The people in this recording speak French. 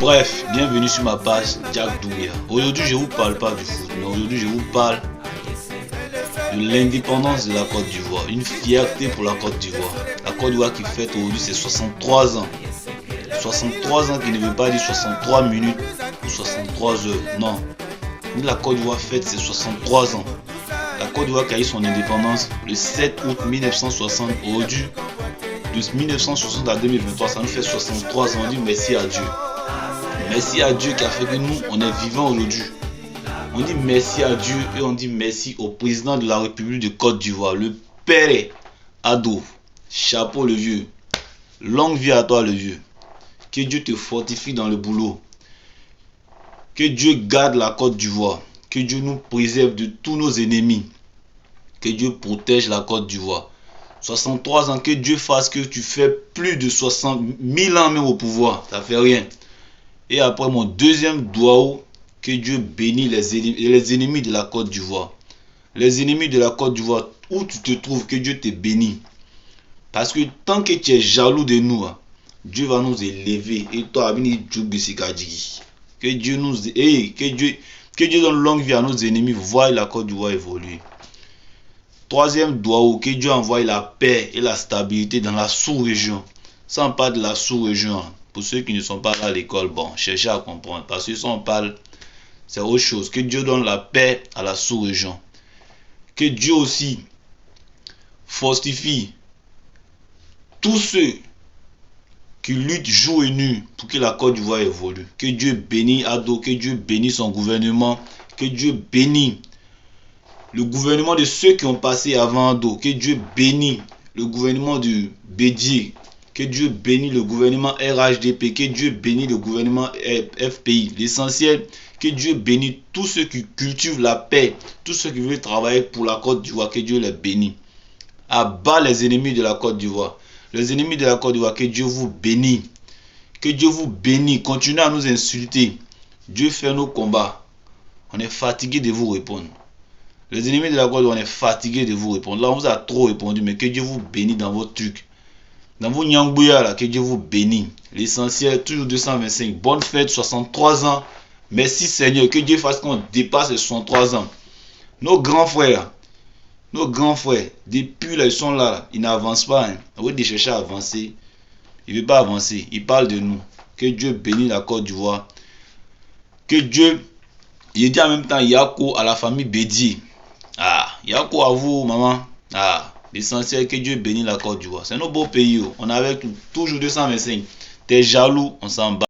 Bref, bienvenue sur ma page Jack Doumbia. Aujourd'hui, je vous parle pas du foot, mais aujourd'hui, je vous parle de l'indépendance de la Côte d'Ivoire. Une fierté pour la Côte d'Ivoire. La Côte d'Ivoire qui fête aujourd'hui ses 63 ans. 63 ans qui ne veut pas dire 63 minutes ou 63 heures. Non. La Côte d'Ivoire fête ses 63 ans. La Côte d'Ivoire qui a eu son indépendance le 7 août 1960. Aujourd'hui, de 1960 à 2023, ça nous fait 63 ans. On dit merci à Dieu. Merci à Dieu qui a fait que nous, on est vivants aujourd'hui. On dit merci à Dieu et on dit merci au président de la République de Côte d'Ivoire, le père Ado. Chapeau le vieux. Longue vie à toi le vieux. Que Dieu te fortifie dans le boulot. Que Dieu garde la Côte d'Ivoire. Que Dieu nous préserve de tous nos ennemis. Que Dieu protège la Côte d'Ivoire. 63 ans, que Dieu fasse que tu fais plus de 60 000 ans même au pouvoir. Ça fait rien. Et après mon deuxième doigt, que Dieu bénisse les ennemis de la Côte d'Ivoire. Les ennemis de la Côte d'Ivoire, où tu te trouves, que Dieu te bénisse. Parce que tant que tu es jaloux de nous, Dieu va nous élever. Et toi, que Dieu nous que Dieu donne longue vie à nos ennemis. Voie la Côte d'Ivoire évoluer. Troisième doigt, que Dieu envoie la paix et la stabilité dans la sous-région. Sans parler de la sous-région. Pour ceux qui ne sont pas à l'école, bon, cherchez à comprendre. Parce que si on parle, c'est autre chose. Que Dieu donne la paix à la sous-région. Que Dieu aussi fortifie tous ceux qui luttent jour et nuit pour que la Côte d'Ivoire évolue. Que Dieu bénisse Ado, que Dieu bénisse son gouvernement. Que Dieu bénisse le gouvernement de ceux qui ont passé avant Ado. Que Dieu bénisse le gouvernement du Bédier. Que Dieu bénisse le gouvernement RHDP. Que Dieu bénisse le gouvernement FPI. L'essentiel, que Dieu bénisse tous ceux qui cultivent la paix. Tous ceux qui veulent travailler pour la Côte d'Ivoire. Que Dieu les bénisse. Abat les ennemis de la Côte d'Ivoire. Les ennemis de la Côte d'Ivoire, que Dieu vous bénisse. Que Dieu vous bénisse. Continuez à nous insulter. Dieu fait nos combats. On est fatigué de vous répondre. Les ennemis de la Côte d'Ivoire, on est fatigué de vous répondre. Là, on vous a trop répondu, mais que Dieu vous bénisse dans votre truc. Dans vos nyangouya là, que Dieu vous bénisse. L'essentiel, toujours 225. Bonne fête, 63 ans. Merci Seigneur, que Dieu fasse qu'on dépasse les 63 ans. Nos grands frères, depuis là, ils sont là, ils n'avancent pas. Hein. On veut chercher à avancer. Ils ne veulent pas avancer. Ils parlent de nous. Que Dieu bénisse la Côte d'Ivoire. Que Dieu, il dit en même temps Yako à la famille Bédier. Ah, Yako à vous, maman. Ah. L'essentiel, que Dieu bénisse la Côte d'Ivoire. C'est nos beaux pays. On est avec toujours 225. T'es jaloux, on s'en bat.